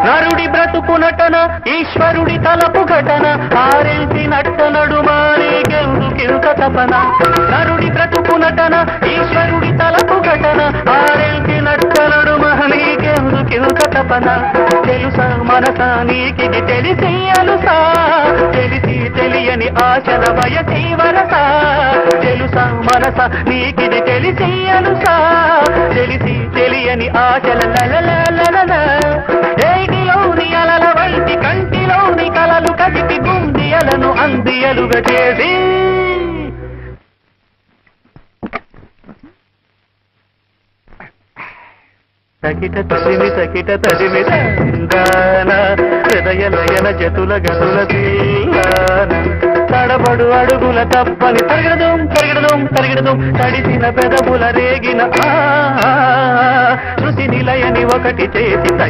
నరుడి బ్రతుకు నటన ఈశ్వరుడి తలపు ఘటన ఆరెల్సి నట్ట నడుమానేకెందుకింత తపన నరుడి బ్రతుకు నటన ఈశ్వరుడి తలపు ఘటన ఆరెల్సి నట్ట నడుమానేకెందుకింత తపన తెలుసా మనసా నీకిది తెలిసి అలుసా తెలిసి తెలియని ఆశల వయసి వరసా తెలుసా మనసా నీకిది తెలిసి అలుసా తెలిసి తెలియని ఆశల లలలలల ఏటిలోని అలల వైటి కంటిలోని కలలు కదిపి గుండియలను అందియలుగా చేసి తకిట తదిమి తందాన హృదయ లయన జతుల గతుల తీయాన తడబడు అడుగుల తప్పని తరిగడదం తడిసిన పెదవుల రేగిన శృతి నిలయని ఒకటి చేసి